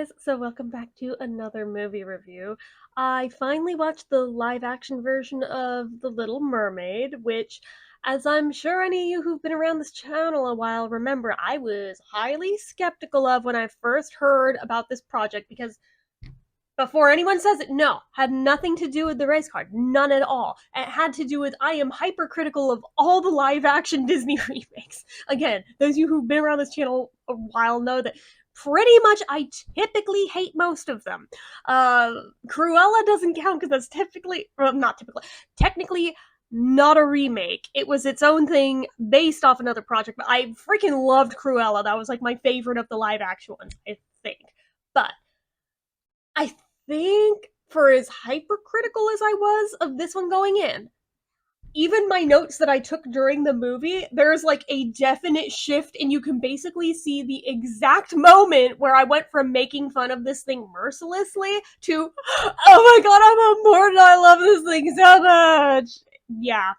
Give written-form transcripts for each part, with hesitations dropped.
guys, so welcome back to another movie review. I finally watched the live action version of The Little Mermaid, which, as I'm sure any of you who've been around this channel a while remember, I was highly skeptical of when I first heard about this project because before anyone says it, no, had nothing to do with the race card, none at all. It had to do with I am hypercritical of all the live action Disney remakes. Again, those of you who've been around this channel a while know that pretty much I typically hate most of them. Cruella doesn't count because that's technically not a remake. It was its own thing based off another project, but I freaking loved Cruella. That was like my favorite of the live action ones, I think. But I think for as hypercritical as I was of this one going in, even my notes that I took during the movie, there's like a definite shift, and you can basically see the exact moment where I went from making fun of this thing mercilessly to, oh my god, I'm on board and I love this thing so much. Yeah.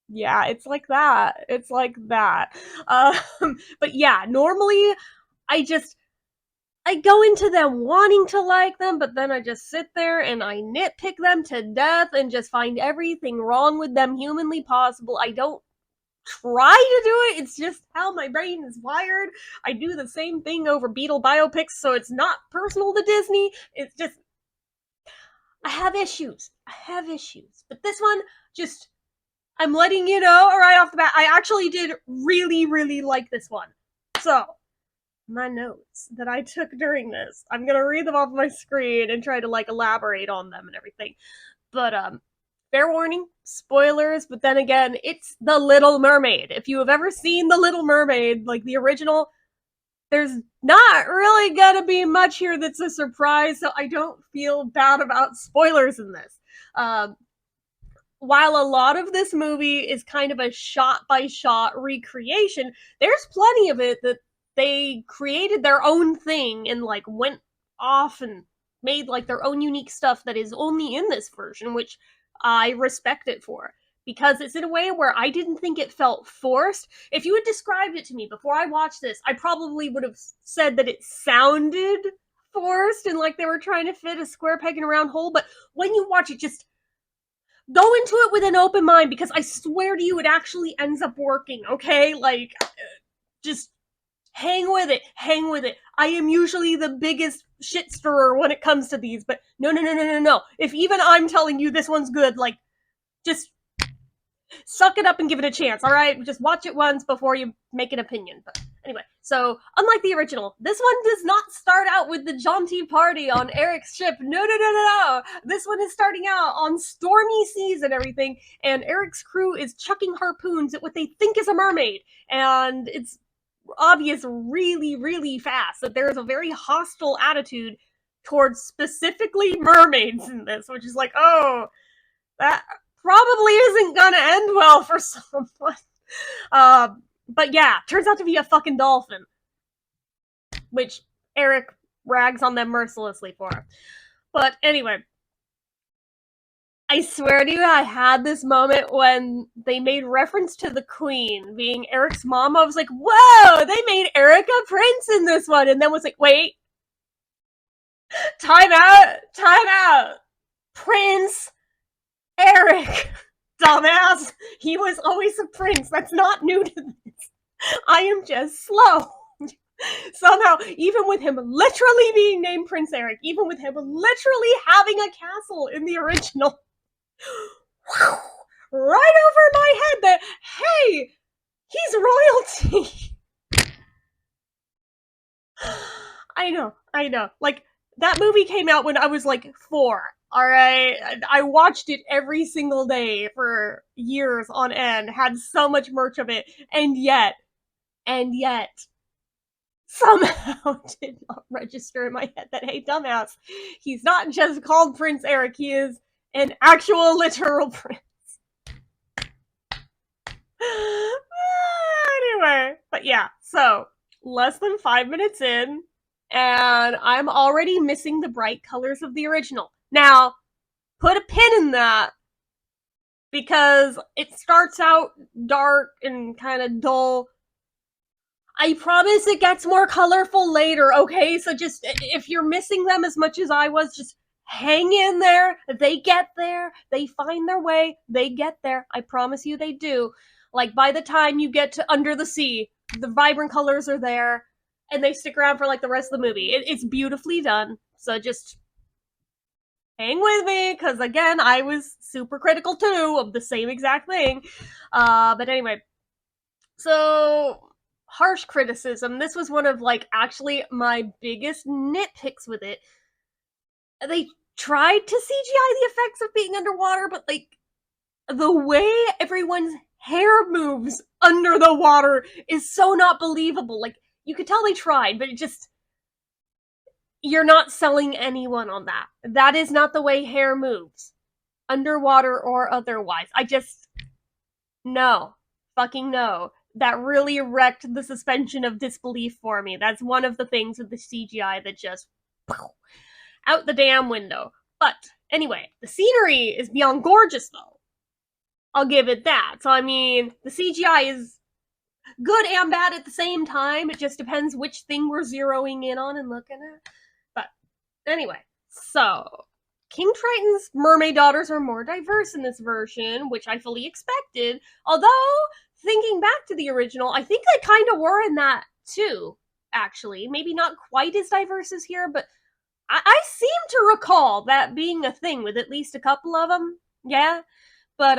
Yeah, it's like that. It's like that. But yeah, normally I just I go into them wanting to like them, but then I just sit there and I nitpick them to death and just find everything wrong with them humanly possible. I don't try to do it, it's just how my brain is wired. I do the same thing over Beatle biopics, so it's not personal to Disney. It's just, I have issues. I have issues. But this one, just, I'm letting you know right off the bat, I actually did really, really like this one. So, my notes that I took during this. I'm gonna read them off my screen and try to like elaborate on them and everything. But fair warning, spoilers, but then again, it's The Little Mermaid. If you have ever seen The Little Mermaid, like the original, there's not really gonna be much here that's a surprise, so I don't feel bad about spoilers in this. Um, while a lot of this movie is kind of a shot by shot recreation, there's plenty of it that they created their own thing and like went off and made like their own unique stuff that is only in this version, which I respect it for. Because it's in a way where I didn't think it felt forced. If you had described it to me before I watched this, I probably would have said that it sounded forced and like they were trying to fit a square peg in a round hole. But when you watch it, just go into it with an open mind, because I swear to you, it actually ends up working, okay? Like, just hang with it. Hang with it. I am usually the biggest shit stirrer when it comes to these, but no. If even I'm telling you this one's good, like, just suck it up and give it a chance, all right? Just watch it once before you make an opinion. But anyway, so unlike the original, this one does not start out with the jaunty party on Eric's ship. No. This one is starting out on stormy seas and everything, and Eric's crew is chucking harpoons at what they think is a mermaid, and it's obvious really, really fast that there is a very hostile attitude towards specifically mermaids in this, which is like, oh, that probably isn't gonna end well for someone. Uh, but yeah, turns out to be a fucking dolphin, which Eric rags on them mercilessly for. But anyway, I swear to you, I had this moment when they made reference to the Queen being Eric's mom. I was like, whoa, they made Eric a prince in this one. And then was like, wait, time out. Prince Eric, dumbass. He was always a prince. That's not new to this. I am just slow. Somehow, even with him literally being named Prince Eric, even with him literally having a castle in the original, right over my head that, hey, he's royalty. I know. Like, that movie came out when I was like 4. Alright? I watched it every single day for years on end, had so much merch of it, and yet, somehow did not register in my head that, hey, dumbass, he's not just called Prince Eric, he is an actual literal prince. Anyway, but yeah, so less than 5 minutes in, and I'm already missing the bright colors of the original. Now, put a pin in that, because it starts out dark and kind of dull. I promise it gets more colorful later, okay? So just, if you're missing them as much as I was, just hang in there. They get there. They find their way. They get there. I promise you they do. Like, by the time you get to Under the Sea, the vibrant colors are there, and they stick around for, like, the rest of the movie. It's beautifully done. So just hang with me, because, again, I was super critical, too, of the same exact thing. But anyway, so harsh criticism. This was one of, like, actually my biggest nitpicks with it. They tried to CGI the effects of being underwater, but, like, the way everyone's hair moves under the water is so not believable. Like, you could tell they tried, but it just, you're not selling anyone on that. That is not the way hair moves, underwater or otherwise. I just, no. Fucking no. That really wrecked the suspension of disbelief for me. That's one of the things with the CGI that just out the damn window. But anyway, the scenery is beyond gorgeous, though. I'll give it that. So, I mean, the CGI is good and bad at the same time. It just depends which thing we're zeroing in on and looking at. But anyway, so King Triton's mermaid daughters are more diverse in this version, which I fully expected. Although, thinking back to the original, I think they kind of were in that too, actually. Maybe not quite as diverse as here, but I seem to recall that being a thing with at least a couple of them. Yeah. But,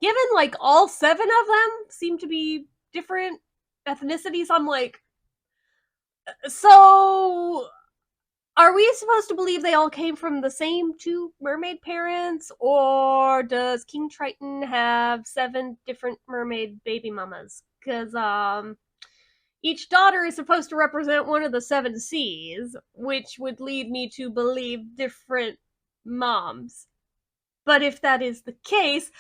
given, like, all 7 of them seem to be different ethnicities, I'm like, so are we supposed to believe they all came from the same 2 mermaid parents, or does King Triton have 7 different mermaid baby mamas? Because, each daughter is supposed to represent one of the 7 seas, which would lead me to believe different moms. But if that is the case,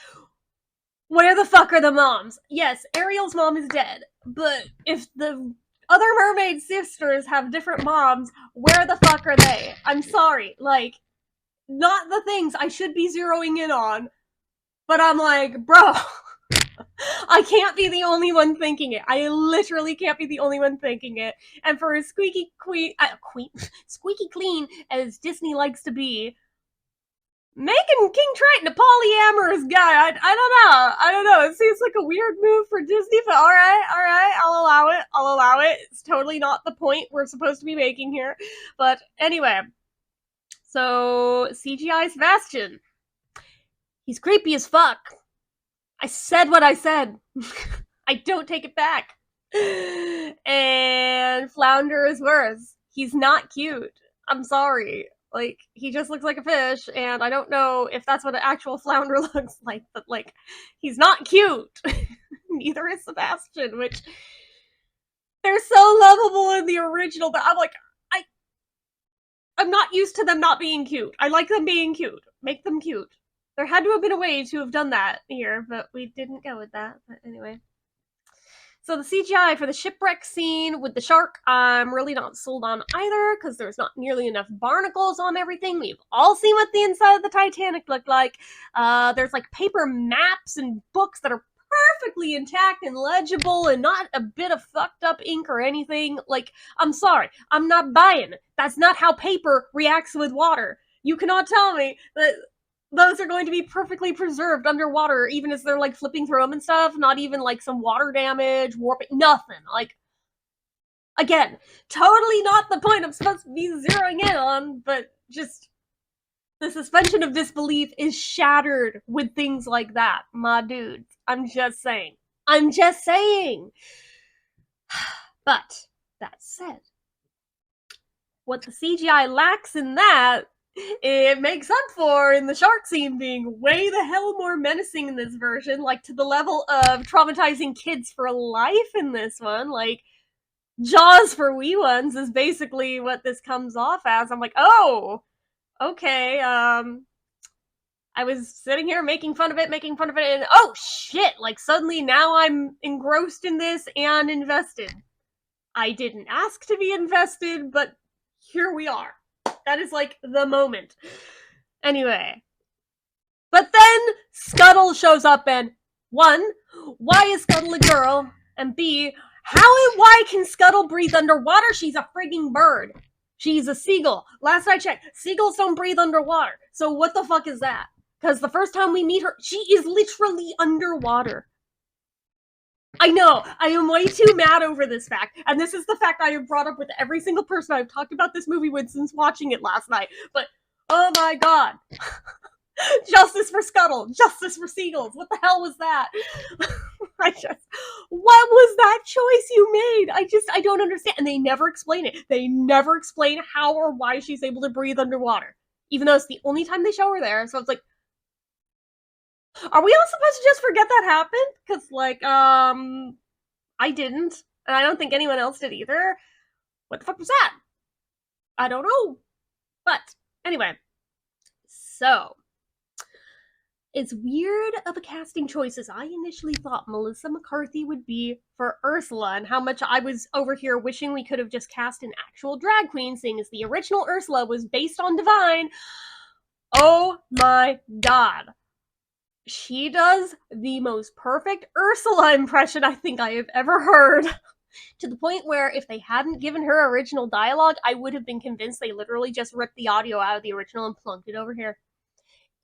where the fuck are the moms? Yes, Ariel's mom is dead, but if the other mermaid sisters have different moms, where the fuck are they? I'm sorry, like, not the things I should be zeroing in on, but I'm like, bro, I can't be the only one thinking it. I literally can't be the only one thinking it. And for as squeaky clean as Disney likes to be, making King Triton a polyamorous guy, I don't know. It seems like a weird move for Disney, but alright, I'll allow it. It's totally not the point we're supposed to be making here. But anyway, so CGI Sebastian. He's creepy as fuck. I said what I said. I don't take it back. And Flounder is worse. He's not cute. I'm sorry. Like, he just looks like a fish, and I don't know if that's what an actual flounder looks like, but, like, he's not cute. Neither is Sebastian, which, they're so lovable in the original, but I'm like, I'm not used to them not being cute. I like them being cute. Make them cute. There had to have been a way to have done that here, but we didn't go with that. But anyway. So the CGI for the shipwreck scene with the shark, I'm really not sold on either, because there's not nearly enough barnacles on everything. We've all seen what the inside of the Titanic looked like. There's, like, paper maps and books that are perfectly intact and legible and not a bit of fucked up ink or anything. Like, I'm sorry, I'm not buying it. That's not how paper reacts with water. You cannot tell me that those are going to be perfectly preserved underwater, even as they're, like, flipping through them and stuff. Not even, like, some water damage, warping, nothing. Like, again, totally not the point I'm supposed to be zeroing in on, but just the suspension of disbelief is shattered with things like that, my dudes. I'm just saying. But, that said, what the CGI lacks in that, it makes up for in the shark scene being way the hell more menacing in this version, like, to the level of traumatizing kids for life in this one. Like, Jaws for wee ones is basically what this comes off as. I'm like, oh, okay, I was sitting here making fun of it, and oh shit, like, suddenly now I'm engrossed in this and invested. I didn't ask to be invested, but here we are. That is, like, the moment. Anyway. But then Scuttle shows up and, 1, why is Scuttle a girl? And B, How and why can Scuttle breathe underwater? She's a frigging bird. She's a seagull. Last I checked, seagulls don't breathe underwater. So what the fuck is that? Because the first time we meet her, she is literally underwater. I know, I am way too mad over this fact, and this is the fact I have brought up with every single person I've talked about this movie with since watching it last night, but oh my god. Justice for Scuttle, justice for seagulls, what the hell was that? What was that choice you made? I don't understand, and they never explain it. They never explain how or why she's able to breathe underwater, even though it's the only time they show her there, so it's like, are we all supposed to just forget that happened? Because, like, I didn't, and I don't think anyone else did either. What the fuck was that? I don't know. But, anyway. So, it's weird of a casting choice as I initially thought Melissa McCarthy would be for Ursula, and how much I was over here wishing we could have just cast an actual drag queen, seeing as the original Ursula was based on Divine. Oh my god. She does the most perfect Ursula impression I think I have ever heard. To the point where if they hadn't given her original dialogue, I would have been convinced they literally just ripped the audio out of the original and plunked it over here.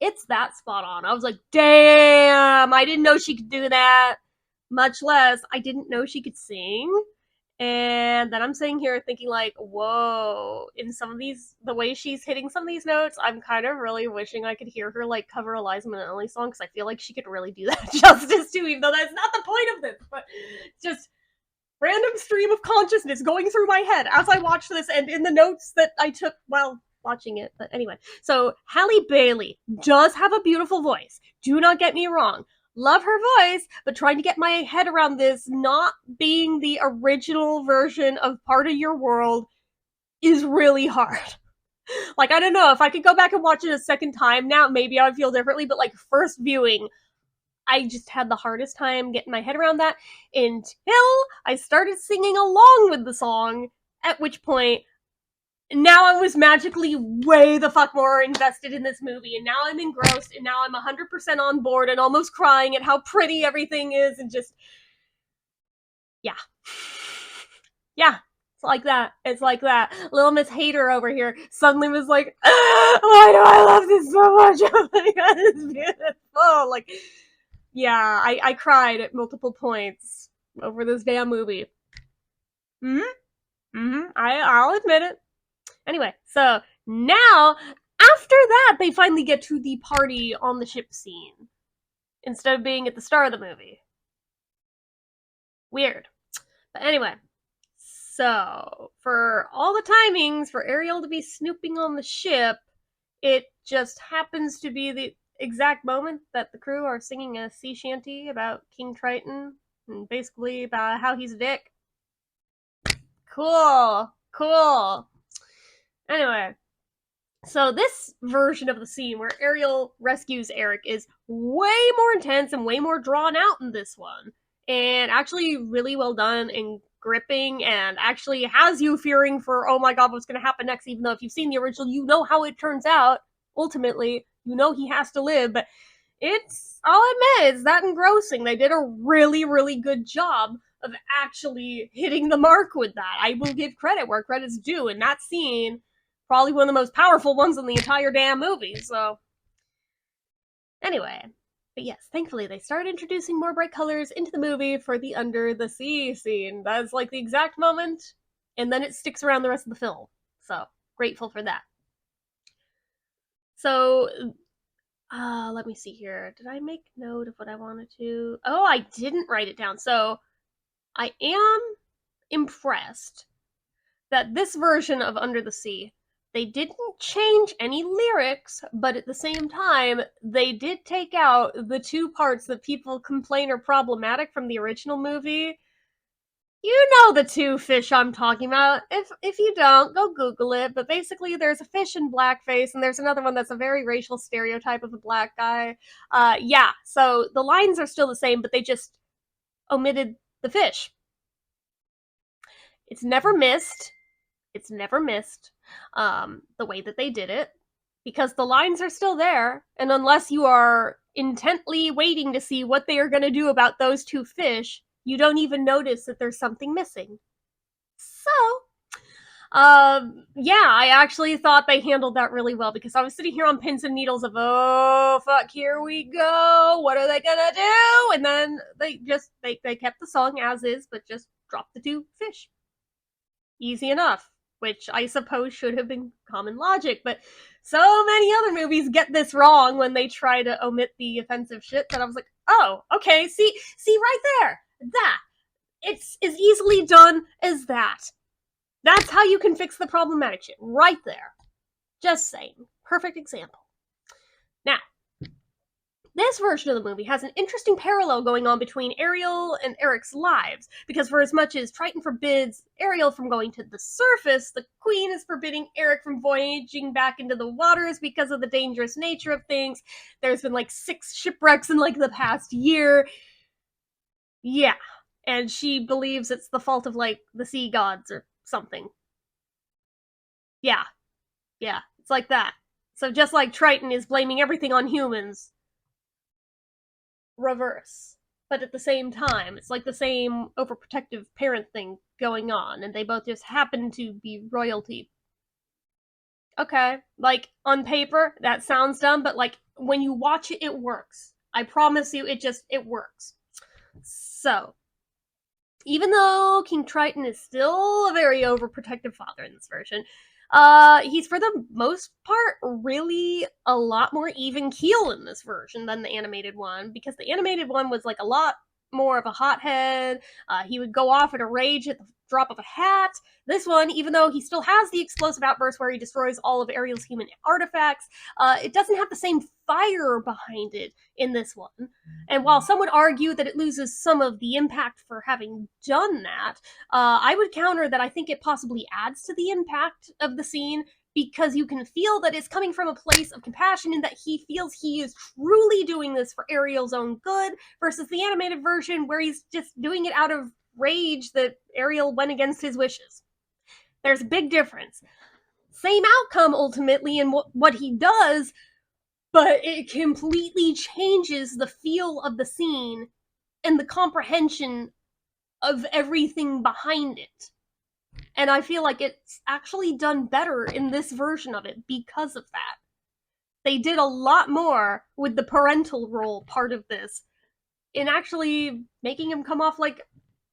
It's that spot on. I was like, damn, I didn't know she could do that. Much less, I didn't know she could sing. And then I'm sitting here thinking, like, whoa, in some of these, the way she's hitting some of these notes, I'm kind of really wishing I could hear her, like, cover a Liza Minnelli song, because I feel like she could really do that justice too, even though that's not the point of this, but just random stream of consciousness going through my head as I watched this and in the notes that I took while watching it. But anyway, so Halle Bailey does have a beautiful voice. Do not get me wrong. Love her voice, but trying to get my head around this not being the original version of Part of Your World is really hard. Like, I don't know, if I could go back and watch it a second time now, maybe I would feel differently, but like, first viewing, I just had the hardest time getting my head around that until I started singing along with the song, at which point now I was magically way the fuck more invested in this movie, and now I'm engrossed, and now I'm 100% on board and almost crying at how pretty everything is, and just, yeah. Yeah, it's like that. It's like that. Little Miss Hater over here suddenly was like, why do I love this so much? Oh my god, it's beautiful. Like, yeah, I cried at multiple points over this damn movie. I'll admit it. Anyway, so now, after that, they finally get to the party on the ship scene, instead of being at the start of the movie. Weird. But anyway, so for all the timings for Ariel to be snooping on the ship, it just happens to be the exact moment that the crew are singing a sea shanty about King Triton, and basically about how he's a dick. Cool. Anyway, so this version of the scene where Ariel rescues Eric is way more intense and way more drawn out in this one. And actually really well done and gripping, and actually has you fearing for, oh my god, what's going to happen next, even though if you've seen the original, you know how it turns out. Ultimately, you know he has to live, but I'll admit, it's that engrossing. They did a really, really good job of actually hitting the mark with that. I will give credit where credit's due, and that scene, probably one of the most powerful ones in the entire damn movie, so. Anyway, but yes, thankfully they started introducing more bright colors into the movie for the under the sea scene. That's like the exact moment, and then it sticks around the rest of the film. So, grateful for that. So, let me see here. Did I make note of what I wanted to? Oh, I didn't write it down. So, I am impressed that this version of Under the Sea, they didn't change any lyrics, but at the same time, they did take out the two parts that people complain are problematic from the original movie. You know the two fish I'm talking about. If you don't, go Google it. But basically, there's a fish in blackface, and there's another one that's a very racial stereotype of a black guy. Yeah, so the lines are still the same, but they just omitted the fish. It's never missed. The way that they did it, because the lines are still there, and unless you are intently waiting to see what they are going to do about those two fish, You don't even notice that there's something missing. So, yeah, I actually thought they handled that really well because I was sitting here on pins and needles of, oh, fuck, here we go. What are they gonna do? And then they kept the song as is, but just dropped the two fish. Easy enough, which I suppose should have been common logic, but so many other movies get this wrong when they try to omit the offensive shit that I was like, oh, okay, see right there. That. It's as easily done as that. That's how you can fix the problematic shit. Right there. Just saying. Perfect example. Now, this version of the movie has an interesting parallel going on between Ariel and Eric's lives, because for as much as Triton forbids Ariel from going to the surface, the Queen is forbidding Eric from voyaging back into the waters because of the dangerous nature of things. There's been like 6 shipwrecks in like the past year. Yeah. And she believes it's the fault of like the sea gods or something. Yeah. Yeah. It's like that. So just like Triton is blaming everything on humans, reverse. But at the same time, it's like the same overprotective parent thing going on, and they both just happen to be royalty. Okay, like on paper, that sounds dumb, but like when you watch it, it works. I promise you, it works. So, even though King Triton is still a very overprotective father in this version, he's for the most part really a lot more even keel in this version than the animated one, because the animated one was like a lot more of a hothead. He would go off in a rage at the drop of a hat. This one, even though he still has the explosive outburst where he destroys all of Ariel's human artifacts, it doesn't have the same fire behind it in this one. And while some would argue that it loses some of the impact for having done that, I would counter that I think it possibly adds to the impact of the scene, because you can feel that it's coming from a place of compassion and that he feels he is truly doing this for Ariel's own good, versus the animated version where he's just doing it out of rage that Ariel went against his wishes. There's a big difference. Same outcome ultimately in what he does, but it completely changes the feel of the scene and the comprehension of everything behind it. And I feel like it's actually done better in this version of it because of that. They did a lot more with the parental role part of this in actually making him come off like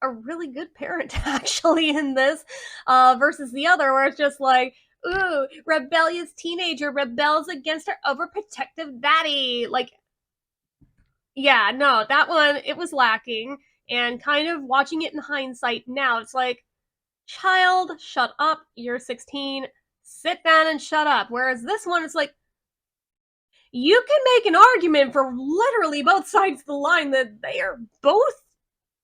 a really good parent, actually, in this, versus the other, where it's just like, ooh, rebellious teenager rebels against her overprotective daddy. Like, yeah, no, that one, it was lacking. And kind of watching it in hindsight now, it's like, child, shut up, you're 16, sit down and shut up. Whereas this one, it's like, you can make an argument for literally both sides of the line that they are both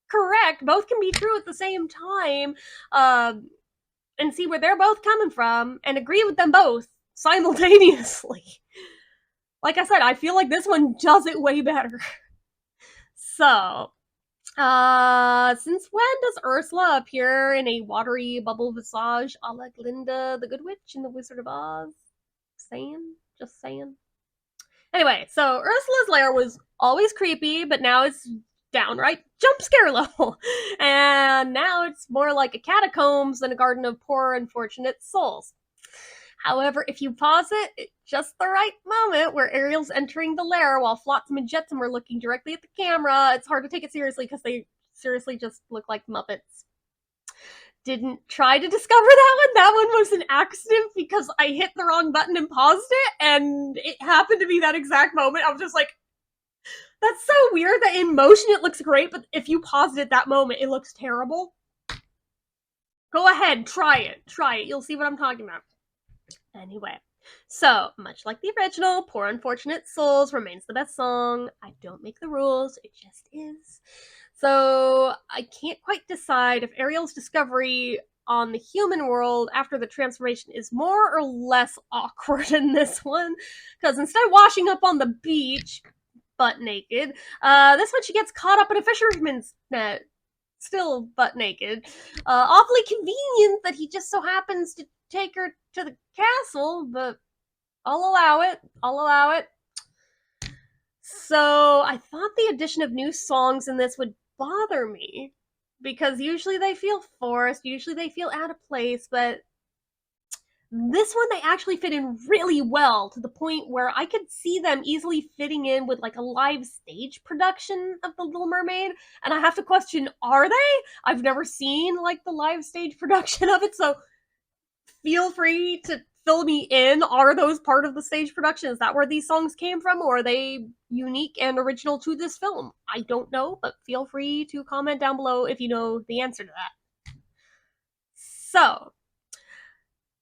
correct, both can be true at the same time, and see where they're both coming from and agree with them both simultaneously. Like I said, I feel like this one does it way better. So, since when does Ursula appear in a watery bubble visage a la Glinda the Good Witch in The Wizard of Oz? Just saying. Anyway, so Ursula's lair was always creepy, but now it's downright jump scare level. And now it's more like a catacombs than a garden of poor unfortunate souls. However, if you pause it at just the right moment where Ariel's entering the lair while Flotsam and Jetsam are looking directly at the camera, it's hard to take it seriously because they seriously just look like Muppets. Didn't try to discover that one. That one was an accident because I hit the wrong button and paused it, and it happened to be that exact moment. I was just like, that's so weird that in motion it looks great, but if you paused it at that moment, it looks terrible. Go ahead, try it. You'll see what I'm talking about. Anyway, so much like the original, Poor Unfortunate Souls remains the best song. I don't make the rules, it just is. So I can't quite decide if Ariel's discovery on the human world after the transformation is more or less awkward in this one, because instead of washing up on the beach butt naked, this one she gets caught up in a fisherman's net, still butt naked. Awfully convenient that he just so happens to take her to the castle, but I'll allow it. So I thought the addition of new songs in this would bother me, because usually they feel forced, usually they feel out of place, but this one they actually fit in really well to the point where I could see them easily fitting in with like a live stage production of The Little Mermaid. And I have to question, are they? I've never seen like the live stage production of it, so feel free to fill me in. Are those part of the stage production? Is that where these songs came from, or are they unique and original to this film? I don't know, but feel free to comment down below if you know the answer to that. So,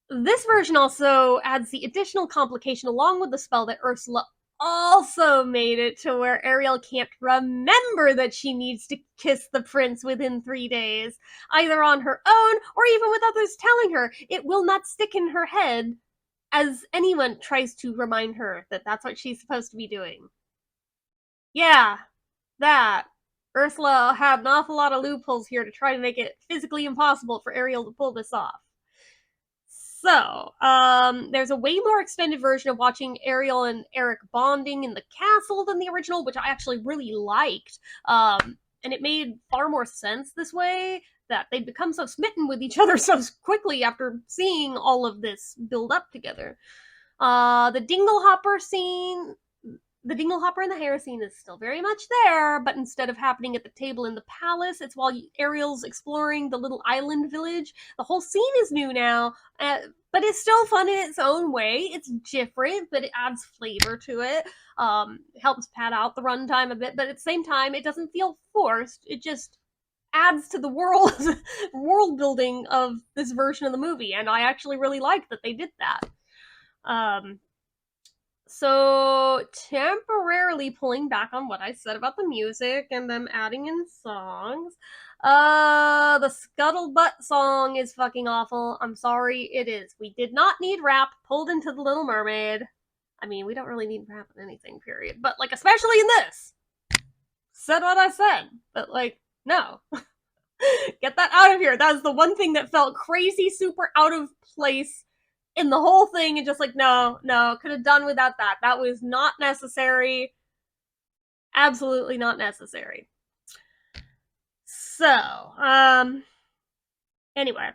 this version also adds the additional complication along with the spell that Ursula also made it to where Ariel can't remember that she needs to kiss the prince within 3 days, either on her own or even with others telling her. It will not stick in her head as anyone tries to remind her that that's what she's supposed to be doing. Yeah, that. Ursula had an awful lot of loopholes here to try to make it physically impossible for Ariel to pull this off. So, there's a way more extended version of watching Ariel and Eric bonding in the castle than the original, which I actually really liked. And it made far more sense this way, that they'd become so smitten with each other so quickly after seeing all of this build up together. The Dingle Hopper scene, the Dingle Hopper and the Hare scene is still very much there, but instead of happening at the table in the palace, it's while Ariel's exploring the little island village. The whole scene is new now, but it's still fun in its own way. It's different, but it adds flavor to it. It helps pad out the runtime a bit, but at the same time, it doesn't feel forced. It just adds to the world building of this version of the movie, and I actually really like that they did that. So, temporarily pulling back on what I said about the music and them adding in songs, the Scuttlebutt song is fucking awful. I'm sorry, it is. We did not need rap pulled into The Little Mermaid. I mean, we don't really need rap in anything, period. But, like, especially in this. Said what I said. But, like, no. Get that out of here. That was the one thing that felt crazy, super out of place in the whole thing, and just like, no, could have done without that. That was not necessary. Absolutely not necessary. So, anyway,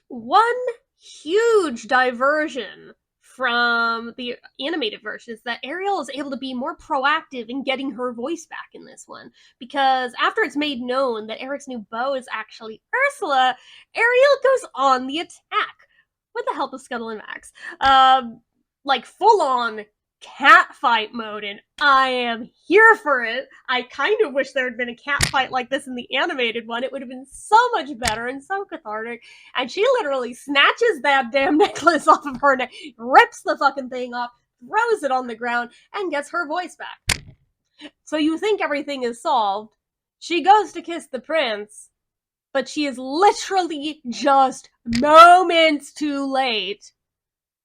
one huge diversion from the animated version is that Ariel is able to be more proactive in getting her voice back in this one, because after it's made known that Eric's new beau is actually Ursula, Ariel goes on the attack with the help of Scuttle and Max. Like full-on cat fight mode, and I am here for it. I kind of wish there had been a cat fight like this in the animated one. It would have been so much better and so cathartic. And she literally snatches that damn necklace off of her neck, rips the fucking thing off, throws it on the ground, and gets her voice back. So you think everything is solved. She goes to kiss the prince, but she is literally just moments too late,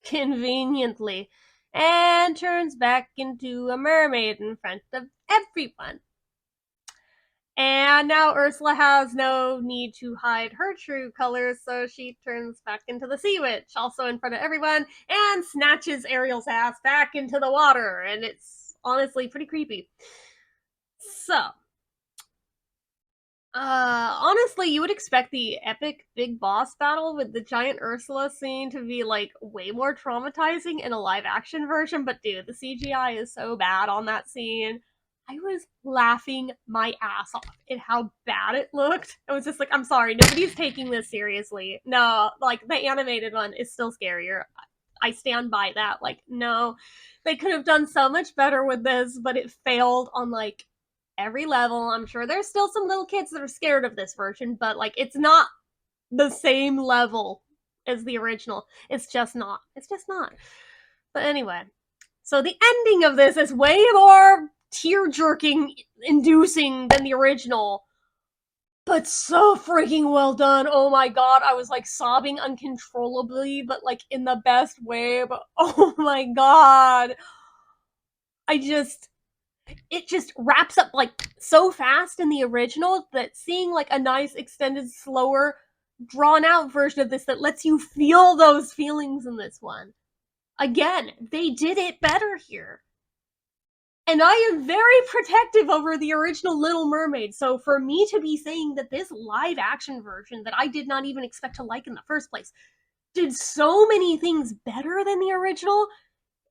conveniently, and turns back into a mermaid in front of everyone. And now Ursula has no need to hide her true colors, so she turns back into the Sea Witch, also in front of everyone, and snatches Ariel's ass back into the water, and it's honestly pretty creepy. So, honestly, you would expect the epic big boss battle with the giant Ursula scene to be, like, way more traumatizing in a live-action version, but dude, the CGI is so bad on that scene. I was laughing my ass off at how bad it looked. I was just like, I'm sorry, nobody's taking this seriously. No, like, the animated one is still scarier. I stand by that. Like, no, they could have done so much better with this, but it failed on, like, every level. I'm sure there's still some little kids that are scared of this version, but like, it's not the same level as the original. It's just not. But anyway, so the ending of this is way more tear-jerking inducing than the original, but so freaking well done. Oh my god, I was like sobbing uncontrollably, but like in the best way. But oh my god, it just wraps up like so fast in the original that seeing like a nice extended, slower, drawn out version of this that lets you feel those feelings in this one. Again, they did it better here. And I am very protective over the original Little Mermaid. So for me to be saying that this live action version that I did not even expect to like in the first place did so many things better than the original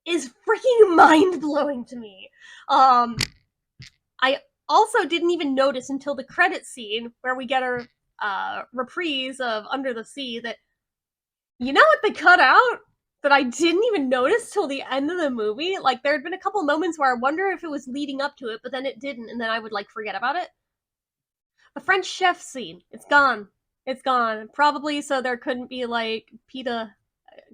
is freaking mind blowing to me. I also didn't even notice until the credit scene where we get a reprise of Under the Sea that, you know what they cut out that I didn't even notice till the end of the movie? Like, there had been a couple moments where I wonder if it was leading up to it, but then it didn't, and then I would, like, forget about it. The French chef scene. It's gone. It's gone. Probably so there couldn't be, like, PETA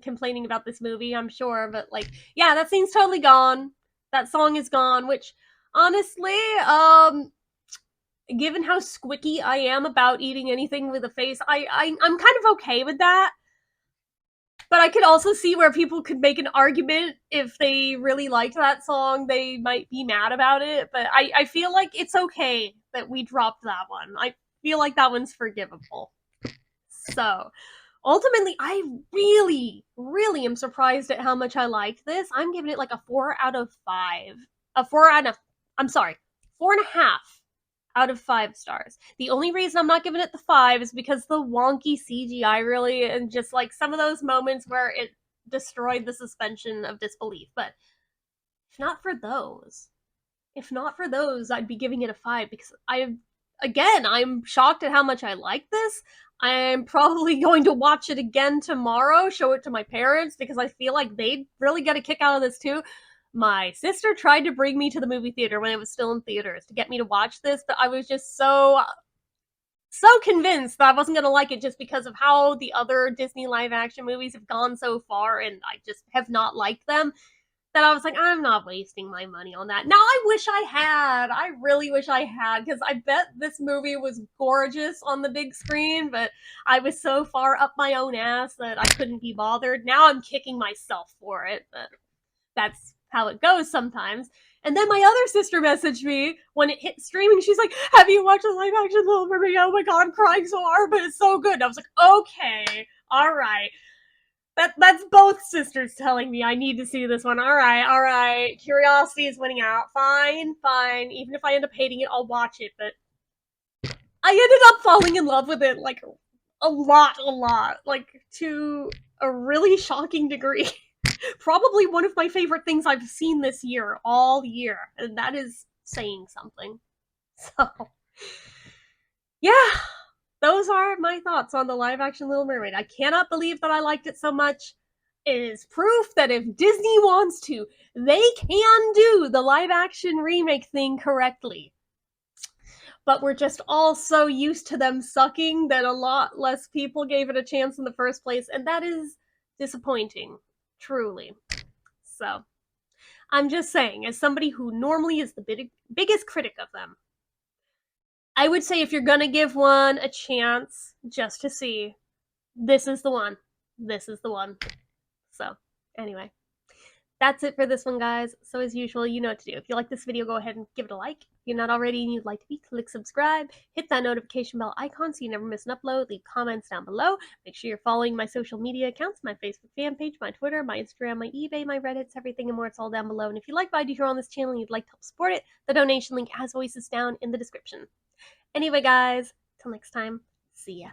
complaining about this movie, I'm sure, but, like, yeah, that scene's totally gone. That song is gone, which, honestly, given how squicky I am about eating anything with a face, I'm kind of okay with that. But I could also see where people could make an argument if they really liked that song, they might be mad about it. But I feel like it's okay that we dropped that one. I feel like that one's forgivable. So, ultimately, I really, really am surprised at how much I liked this. I'm giving it like a 4 out of 5. A 4 out of, I'm sorry, 4.5 out of 5 stars. The only reason I'm not giving it the 5 is because the wonky CGI really, and just like some of those moments where it destroyed the suspension of disbelief. But if not for those, I'd be giving it a 5 because I'm shocked at how much I like this. I'm probably going to watch it again tomorrow, show it to my parents because I feel like they'd really get a kick out of this too. My sister tried to bring me to the movie theater when it was still in theaters to get me to watch this, but I was just so convinced that I wasn't going to like it just because of how the other Disney live action movies have gone so far, and I just have not liked them, that I was like, I'm not wasting my money on that. Now, I wish I had. I really wish I had, because I bet this movie was gorgeous on the big screen, but I was so far up my own ass that I couldn't be bothered. Now I'm kicking myself for it, but that's how it goes sometimes. And then my other sister messaged me when it hit streaming. She's like, have you watched the live action Little Mermaid? Oh my god, I'm crying so hard, but it's so good. And I was like, okay, all right. That's both sisters telling me I need to see this one. All right. Curiosity is winning out. Fine. Even if I end up hating it, I'll watch it. But I ended up falling in love with it like a lot, like to a really shocking degree. Probably one of my favorite things I've seen this year, all year, and that is saying something. So, yeah, those are my thoughts on the live action Little Mermaid. I cannot believe that I liked it so much. It is proof that if Disney wants to, they can do the live action remake thing correctly. But we're just all so used to them sucking that a lot less people gave it a chance in the first place, and that is disappointing, truly. So, I'm just saying, as somebody who normally is the biggest critic of them, I would say if you're gonna give one a chance just to see, this is the one. This is the one. So, anyway, that's it for this one, guys. So, as usual, you know what to do. If you like this video, go ahead and give it a like. If you're not already and you'd like to be, click subscribe. Hit that notification bell icon so you never miss an upload. Leave comments down below. Make sure you're following my social media accounts, my Facebook fan page, my Twitter, my Instagram, my eBay, my Reddits, everything and more. It's all down below. And if you like what I do here on this channel and you'd like to help support it, the donation link, as always, is down in the description. Anyway, guys, till next time, see ya.